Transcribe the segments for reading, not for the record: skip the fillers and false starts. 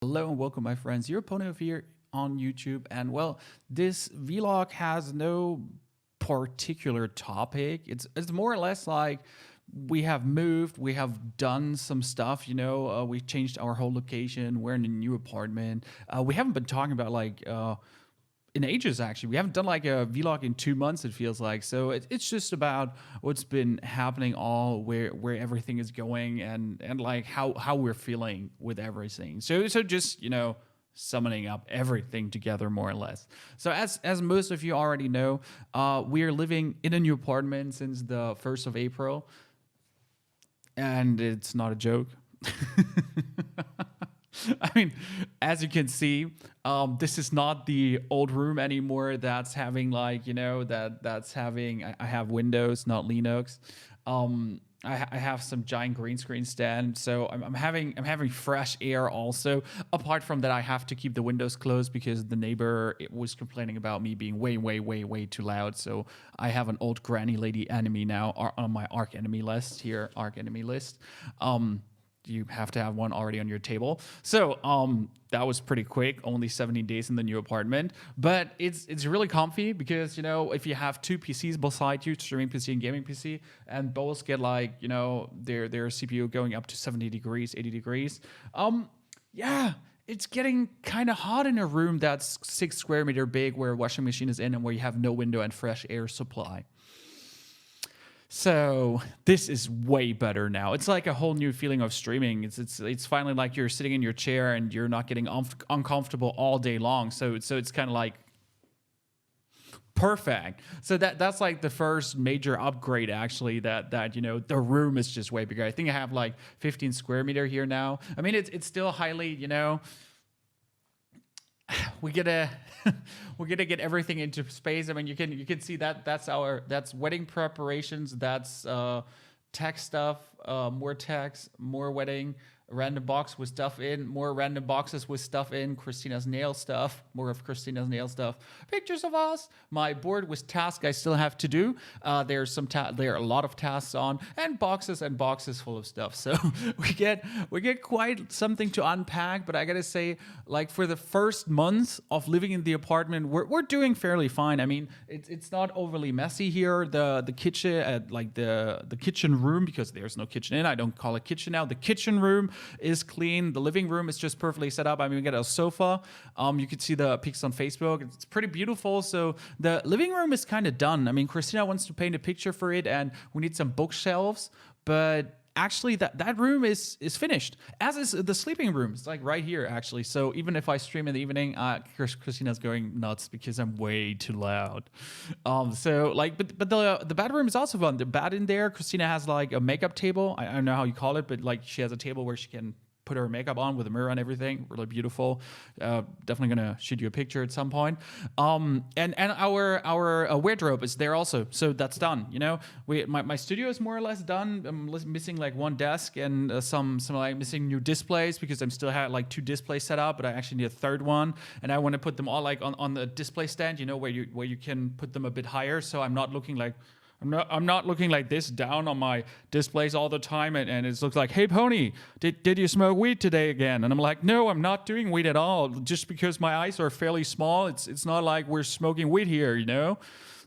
Hello and welcome, my friends. Your opponent here on YouTube, and well, this vlog has no particular topic. It's more or less like we have moved, we have done some stuff. We changed our whole location. We're in a new apartment. We haven't been talking about in ages, actually. We haven't done like a vlog in 2 months, it feels like. So it's just about what's been happening, all where everything is going, and like how we're feeling with everything. So just summoning up everything together, more or less. So as most of you already know, we are living in a new apartment since the 1st of April, and it's not a joke. I mean, as you can see, this is not the old room anymore. That's having that's having. I have Windows, not Linux. I have some giant green screen stand, so I'm having fresh air also. Apart from that, I have to keep the windows closed because the neighbor was complaining about me being way too loud. So I have an old granny lady enemy now on my arch enemy list here. Arch enemy list. You have to have one already on your table. So that was pretty quick, only 17 days in the new apartment. But it's really comfy because, if you have two PCs beside you, streaming PC and gaming PC, and both get their CPU going up to 70 degrees, 80 degrees. Yeah, it's getting kind of hot in a room that's 6 square meter big, where a washing machine is in and where you have no window and fresh air supply. So this is way better now. It's like a whole new feeling of streaming. It's finally like you're sitting in your chair and you're not getting uncomfortable all day long. So it's kind of like perfect. So that's like the first major upgrade, actually, that the room is just way bigger. I think I have like 15 square meter here now. I mean, it's still highly, we gotta get everything into space. I mean, you can see that's wedding preparations, that's tech stuff, more text, more wedding, random box with stuff in, more random boxes with stuff in, Christina's nail stuff, more of Christina's nail stuff, pictures of us, my board with tasks I still have to do. There are a lot of tasks on, and boxes full of stuff. So we get quite something to unpack. But I gotta say, like, for the first month of living in the apartment, we're doing fairly fine. I mean, it's not overly messy here. The kitchen, the kitchen room, because there's no kitchen in, I don't call it kitchen now. The kitchen room is clean. The living room is just perfectly set up. I mean, we got a sofa. You can see the pics on Facebook. It's pretty beautiful. So the living room is kind of done. I mean, Christina wants to paint a picture for it, and we need some bookshelves. But actually, that room is finished, as is the sleeping room. It's like right here, actually. So even if I stream in the evening, Christina's going nuts because I'm way too loud. But the bedroom is also fun. The bed in there, Christina has like a makeup table. I don't know how you call it, but like she has a table where she can put her makeup on with a mirror and everything. Really beautiful. Definitely gonna shoot you a picture at some point. And our wardrobe is there also, so that's done. My studio is more or less done. I'm missing like one desk and some like missing new displays, because I'm still had like 2 displays set up, but I actually need a third one, and I want to put them all like on the display stand. Where you can put them a bit higher, so I'm not looking like this down on my displays all the time, and it looks like, hey Pony, did you smoke weed today again? And I'm like, no, I'm not doing weed at all. Just because my eyes are fairly small, it's not like we're smoking weed here,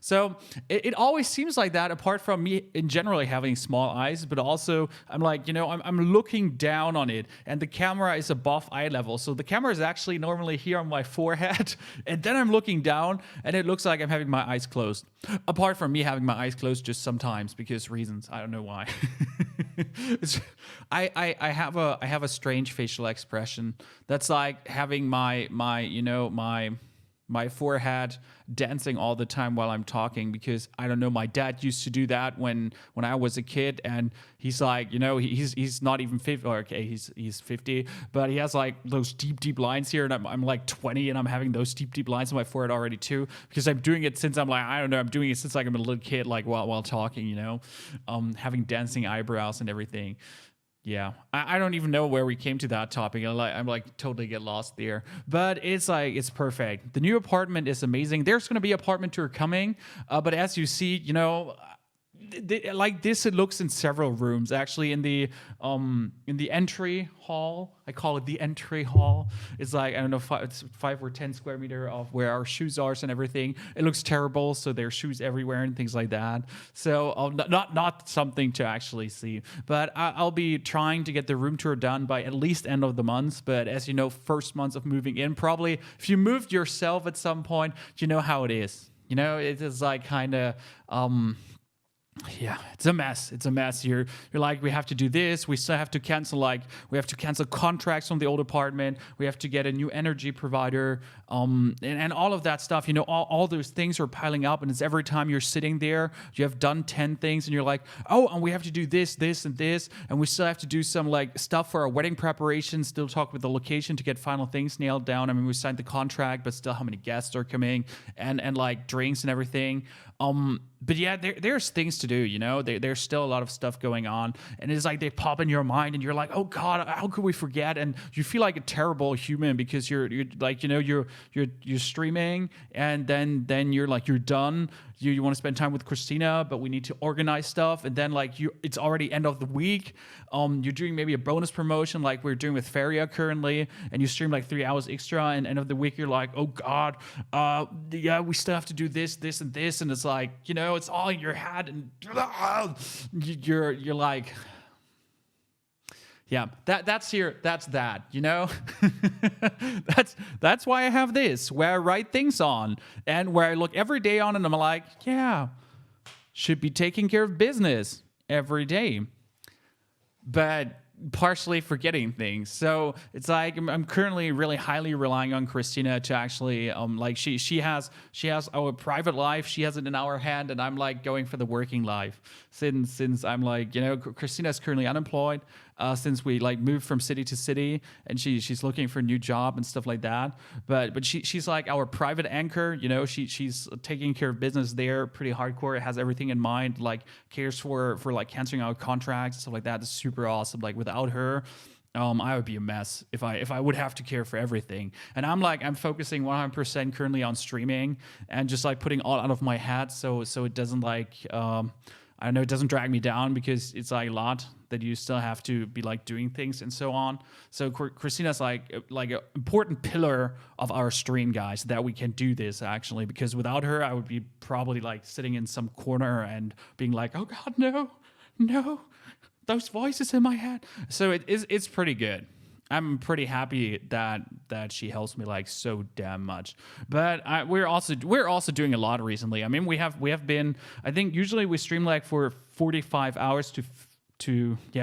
So it always seems like that, apart from me in generally having small eyes, but also I'm like, I'm looking down on it, and the camera is above eye level. So the camera is actually normally here on my forehead, and then I'm looking down, and it looks like I'm having my eyes closed. Apart from me having my eyes closed just sometimes, because reasons, I don't know why. I have a strange facial expression that's like having my forehead dancing all the time while I'm talking, because I don't know, my dad used to do that when I was a kid, and he's like, he's not even 50, or okay, he's 50, but he has like those deep lines here, and I'm like 20, and I'm having those deep lines on my forehead already too, because I'm doing it since I'm doing it since like I'm a little kid, like while talking, having dancing eyebrows and everything. Yeah, I don't even know where we came to that topic. I'm like totally get lost there. But it's perfect. The new apartment is amazing. There's going to be apartment tour coming. But as you see, like this, it looks in several rooms. Actually, in the entry hall, I call it the entry hall. It's like, I don't know, it's 5 or 10 square meter of where our shoes are and everything. It looks terrible, so there's shoes everywhere and things like that. So not something to actually see. But I'll be trying to get the room tour done by at least end of the month. But as you know, first month of moving in, probably if you moved yourself at some point, you know how it is. You know, it is like kind of yeah, it's a mess. It's a mess. You're like, we have to do this. We still have to cancel, we have to cancel contracts on the old apartment. We have to get a new energy provider. And all of that stuff, you know, all those things are piling up. And it's every time you're sitting there, you have done 10 things and you're like, oh, and we have to do this, this, and this. And we still have to do some like stuff for our wedding preparation, still talk with the location to get final things nailed down. I mean, we signed the contract, but still how many guests are coming and like drinks and everything. But yeah, there's things to do, you know, there's still a lot of stuff going on, and it's like they pop in your mind and you're like, oh God, how could we forget? And you feel like a terrible human because you're like, you know, you're streaming and then you're like, you're done. You want to spend time with Christina, but we need to organize stuff. And then like it's already end of the week. You're doing maybe a bonus promotion like we're doing with Feria currently, and you stream like 3 hours extra, and end of the week you're like, oh God, yeah, we still have to do this, this, and this. And it's like, you know, it's all in your head, and you're like, yeah, that's that, you know. that's why I have this, where I write things on, and where I look every day on, and I'm like, yeah, should be taking care of business every day, but partially forgetting things. So it's like I'm currently really highly relying on Christina to actually like she has our private life, she has it in our hand, and I'm like going for the working life since I'm like, you know, Christina's currently unemployed since we like moved from city to city, and she's looking for a new job and stuff like that, but she's like our private anchor, you know. She's taking care of business there pretty hardcore. It has everything in mind, like cares for like canceling our contracts and stuff like that. It's super awesome. Like without her, I would be a mess if I would have to care for everything. And I'm focusing 100% currently on streaming and just like putting all out of my head, so it doesn't like I know it doesn't drag me down, because it's like a lot that you still have to be like doing things and so on. So Christina's like an important pillar of our stream, guys, that we can do this actually, because without her, I would be probably like sitting in some corner and being like, oh God, no, those voices in my head. So it's pretty good. I'm pretty happy that she helps me like so damn much. But we're also doing a lot recently. I mean, we have been, I think usually we stream like for 45 hours to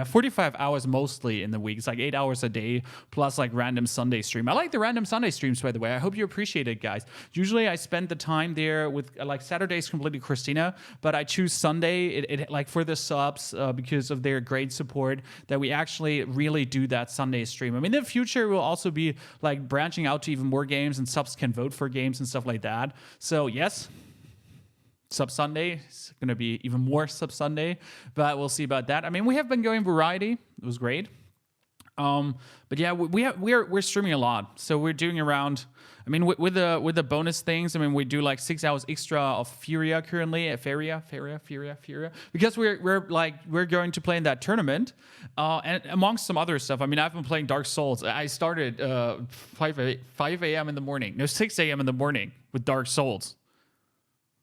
45 hours mostly in the week. It's like 8 hours a day plus like random Sunday stream. I like the random Sunday streams, by the way. I hope you appreciate it, guys. Usually I spend the time there with like Saturdays completely Christina, but I choose Sunday it like for the subs because of their great support, that we actually really do that Sunday stream. I mean, in the future we'll also be like branching out to even more games, and subs can vote for games and stuff like that. So yes, Sub Sunday. It's going to be even more Sub Sunday, but we'll see about that. I mean, we have been going variety. It was great. But yeah, we're streaming a lot. So we're doing around, I mean, with the bonus things, I mean, we do like 6 hours extra of Furia currently at Feria, because we're going to play in that tournament, and amongst some other stuff. I mean, I've been playing Dark Souls. I started 5 a.m. in the morning, no, 6 a.m. in the morning with Dark Souls.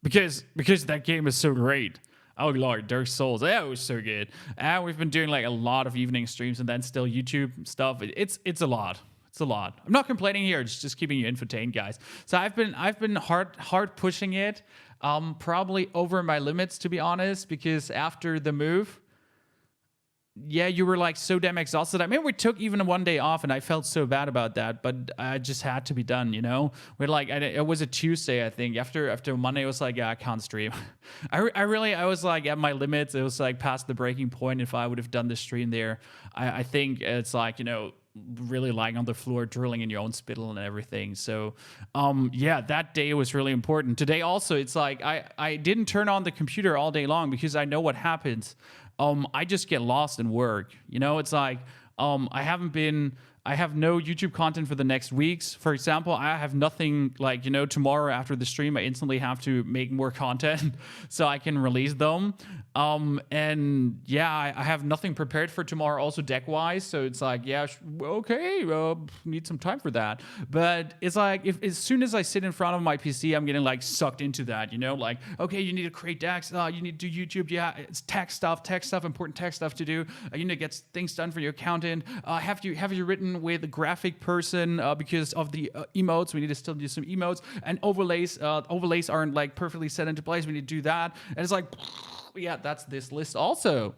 Because that game is so great. Oh Lord, Dark Souls, that was so good. And we've been doing like a lot of evening streams, and then still YouTube stuff. It's a lot. It's a lot. I'm not complaining here. It's just keeping you entertained, guys. So I've been hard pushing it, probably over my limits, to be honest. Because after the move, yeah, you were like so damn exhausted. I mean, we took even one day off, and I felt so bad about that, but I just had to be done, you know. We're like, it was a Tuesday, I think. After Monday, it was like, yeah, I can't stream. I was like at my limits. It was like past the breaking point. If I would have done the stream there, I think it's like, you know, really lying on the floor, drilling in your own spittle and everything. So, yeah, that day was really important. Today also, it's like I didn't turn on the computer all day long because I know what happens. I just get lost in work. You know, it's like I haven't been I have no YouTube content for the next weeks. For example, I have nothing like, tomorrow after the stream, I instantly have to make more content so I can release them. And yeah, I have nothing prepared for tomorrow also deck wise. So it's like, yeah, okay, need some time for that. But it's like, if as soon as I sit in front of my PC, I'm getting like sucked into that, like, okay, you need to create decks. You need to do YouTube. Yeah, it's tech stuff, important tech stuff to do. You need to get things done for your accountant. Have you written with a graphic person because of the emotes? We need to still do some emotes and overlays. Overlays aren't like perfectly set into place. We need to do that. And it's like, yeah, that's this list also.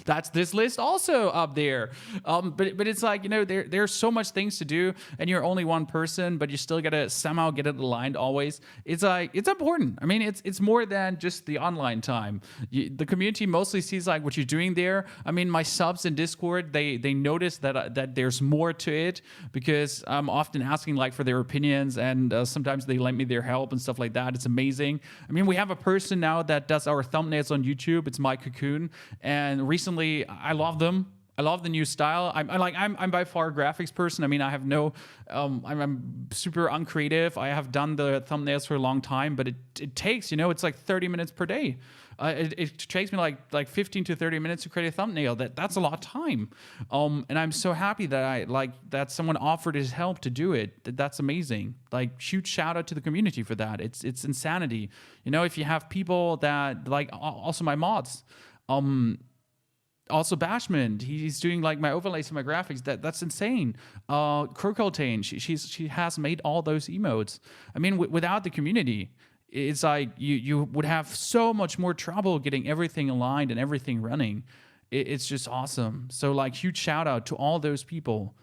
That's this list also up there. But it's like, there's so much things to do, and you're only one person, but you still gotta somehow get it aligned always. It's like, it's important. I mean, it's more than just the online time. The community mostly sees like what you're doing there. I mean, my subs in Discord, they notice that there's more to it, because I'm often asking like for their opinions, and sometimes they lend me their help and stuff like that. It's amazing. I mean, we have a person now that does our thumbnails on YouTube. It's my Cocoon, and recently I love them. I love the new style. I'm by far a graphics person. I mean, I have no, I'm super uncreative. I have done the thumbnails for a long time, but it takes, it's like 30 minutes per day. It takes me like 15 to 30 minutes to create a thumbnail. That's a lot of time. And I'm so happy that that someone offered his help to do it. That's amazing. Like, huge shout out to the community for that. It's insanity. If you have people that like, also my mods, also Bashman, he's doing like my overlays and my graphics. That's insane. Crocotane, she has made all those emotes. I mean, without the community, it's like you would have so much more trouble getting everything aligned and everything running. It's just awesome. So like, huge shout out to all those people,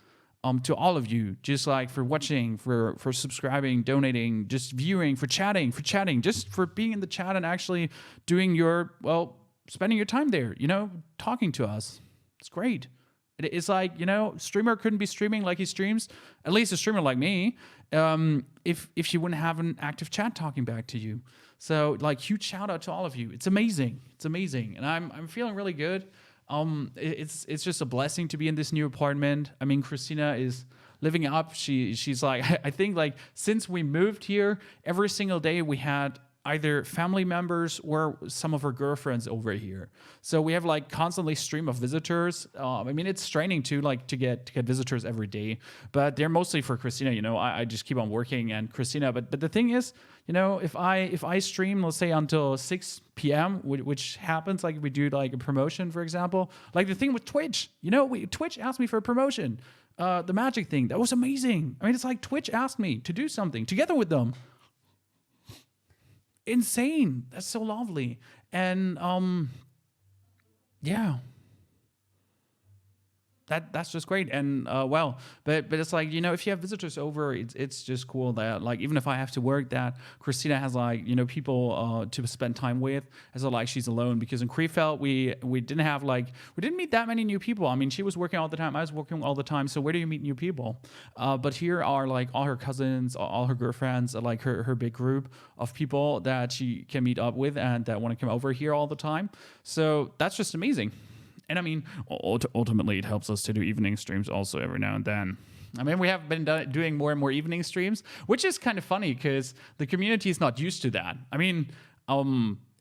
to all of you, just like for watching, for subscribing, donating, just viewing, for chatting, just for being in the chat and actually doing spending your time there, talking to us. It's great. It's like, streamer couldn't be streaming like he streams, at least a streamer like me, if you wouldn't have an active chat talking back to you. So like, huge shout out to all of you. It's amazing. And I'm feeling really good. It's just a blessing to be in this new apartment. I mean, Christina is living up. She's like, I think like since we moved here, every single day we had either family members or some of her girlfriends over here. So we have like constantly stream of visitors. I mean, it's straining to get visitors every day, but they're mostly for Christina. I just keep on working and Christina. But the thing is, if I stream, let's say until 6 p.m., which happens, like we do like a promotion, for example, like the thing with Twitch, Twitch asked me for a promotion. The magic thing, that was amazing. I mean, it's like Twitch asked me to do something together with them. Insane. That's so lovely. And yeah, that's just great. And but it's like, if you have visitors over, it's just cool that like, even if I have to work, that Christina has like, people to spend time with, as though like she's alone. Because in Krefeld we didn't meet that many new people. I mean, she was working all the time, I was working all the time, so where do you meet new people? But here are like all her cousins, all her girlfriends, like her big group of people that she can meet up with and that want to come over here all the time. So that's just amazing. And I mean, ultimately, it helps us to do evening streams also every now and then. I mean, we have been doing more and more evening streams, which is kind of funny because the community is not used to that. I mean,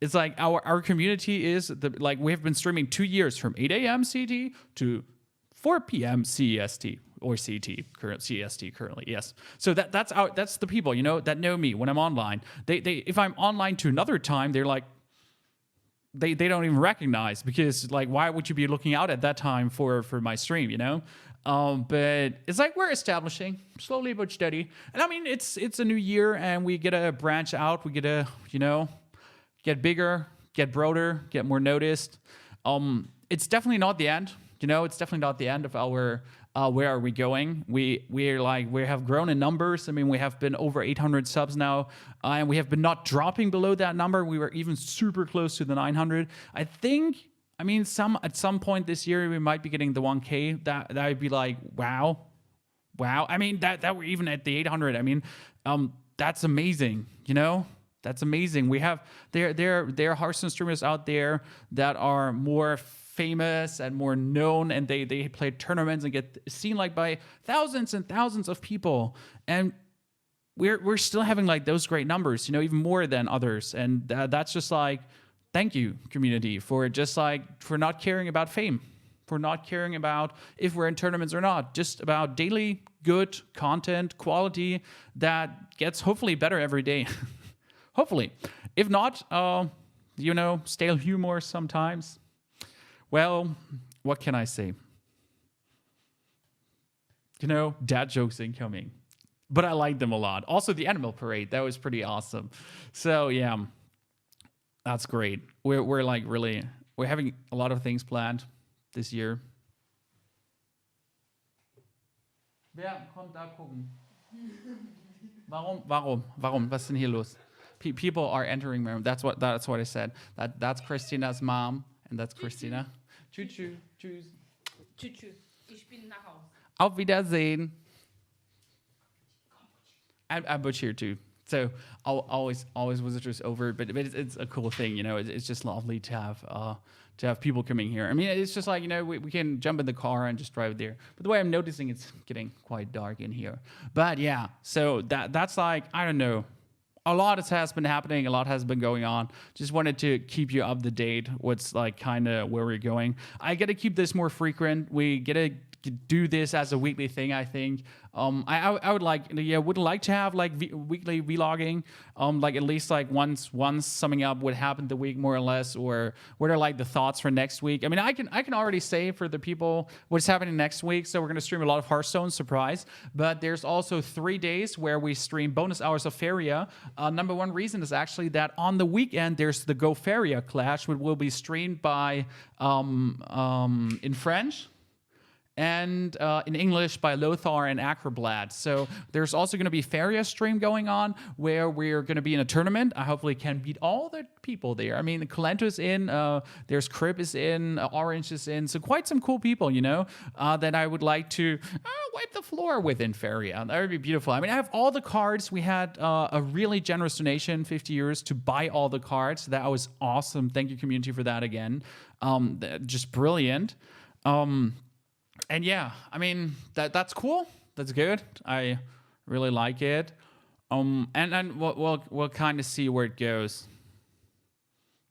it's like our community is, we have been streaming 2 years from 8 a.m. CT to 4 p.m. CEST. Or CEST currently, yes. So that's the people, that know me when I'm online. They if I'm online to another time, they're like, they don't even recognize, because like, why would you be looking out at that time for my stream, but it's like, we're establishing slowly but steady. And I mean, it's a new year and we get to branch out. We get to, get bigger, get broader, get more noticed. It's definitely not the end. It's definitely not the end of our where are we going? We have grown in numbers. I mean, we have been over 800 subs now, and we have been not dropping below that number. We were even super close to the 900. I think. I mean, at some point this year we might be getting the 1K. That would be like, wow. I mean, that we're even at the 800. I mean, that's amazing. That's amazing. We have there are Hearthstone streamers out there that are more famous and more known, and they play tournaments and get seen like by thousands and thousands of people. And we're still having like those great numbers, even more than others. And that's just like, thank you, community, for just like, for not caring about fame, for not caring about if we're in tournaments or not, just about daily good content, quality that gets hopefully better every day. Hopefully. If not, stale humor sometimes. Well, what can I say? Dad jokes incoming. But I like them a lot. Also, the animal parade, that was pretty awesome. So, yeah, that's great. We're like really, we're having a lot of things planned this year. Wer kommt da gucken? Warum? Was ist denn hier los? People are entering my room. That's what I said. That's Christina's mom, and that's Christina. Tschüss. Tschüss. Ich bin nach Hause. Auf Wiedersehen. I'm Butch here too. So always visitors over, but it's a cool thing, It's just lovely to have people coming here. I mean, it's just like we can jump in the car and just drive there. But the way I'm noticing, it's getting quite dark in here. But yeah, so that's like, I don't know. A lot has been happening. A lot has been going on. Just wanted to keep you up to date. What's like kind of where we're going. I got to keep this more frequent. We got to do this as a weekly thing, I think. I would like to have like weekly vlogging, like at least like once summing up what happened the week more or less, or what are like the thoughts for next week. I mean, I can already say for the people what's happening next week. So we're gonna stream a lot of Hearthstone, surprise. But there's also 3 days where we stream bonus hours of Feria. Number one reason is actually that on the weekend there's the Go Feria Clash, which will be streamed by in French and in English by Lothar and Acroblad. So there's also going to be Feria stream going on where we're going to be in a tournament. I hopefully can beat all the people there. I mean, Kalento's in, there's Crib is in, Orange is in, so quite some cool people, that I would like to wipe the floor with in Feria. That would be beautiful. I mean, I have all the cards. We had a really generous donation, 50 euros, to buy all the cards. That was awesome. Thank you, community, for that again. Just brilliant. And yeah, I mean, that's cool. That's good. I really like it. And we'll kind of see where it goes.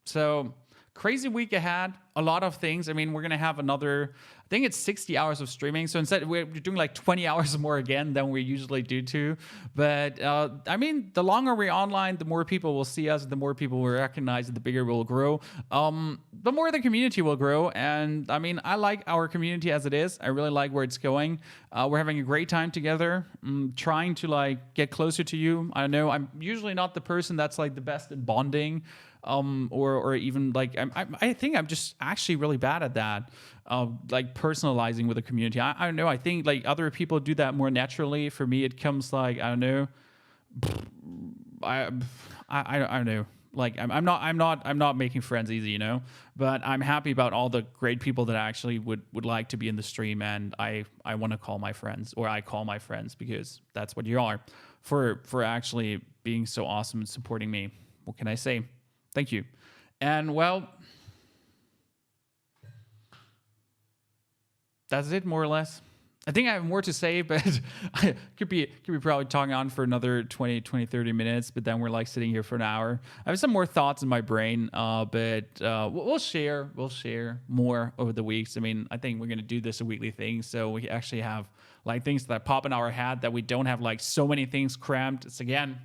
So crazy week ahead. A lot of things. I mean, we're gonna have another, I think it's 60 hours of streaming. So instead, we're doing like 20 hours more again than we usually do too. But I mean, the longer we're online, the more people will see us, the more people will recognize it, the bigger we'll grow. The more the community will grow. And I mean, I like our community as it is. I really like where it's going. We're having a great time together. Trying to like get closer to you. I know I'm usually not the person that's like the best at bonding. Or even like I think I'm just actually really bad at that, like personalizing with the community. I don't know. I think like other people do that more naturally. For me, it comes like I don't know. I don't know. Like I'm not making friends easy, But I'm happy about all the great people that actually would like to be in the stream, and I want to call my friends, or I call my friends, because that's what you are, for actually being so awesome and supporting me. What can I say? Thank you. And well, that's it more or less. I think I have more to say, but I could be probably talking on for another 20, 30 minutes, but then we're like sitting here for an hour. I have some more thoughts in my brain, but we'll share more over the weeks. I mean, I think we're going to do this a weekly thing, so we actually have like things that pop in our head, that we don't have like so many things crammed. It's again,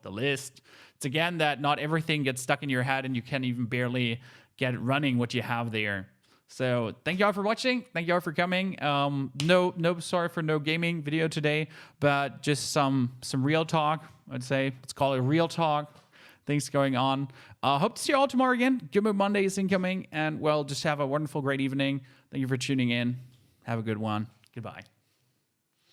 the list. It's again that not everything gets stuck in your head and you can't even barely get running what you have there. So thank you all for watching. Thank you all for coming. Sorry for no gaming video today, but just some real talk, I'd say. Let's call it real talk. Things going on. Hope to see you all tomorrow again. Good Mood Monday is incoming. And well, just have a wonderful, great evening. Thank you for tuning in. Have a good one. Goodbye.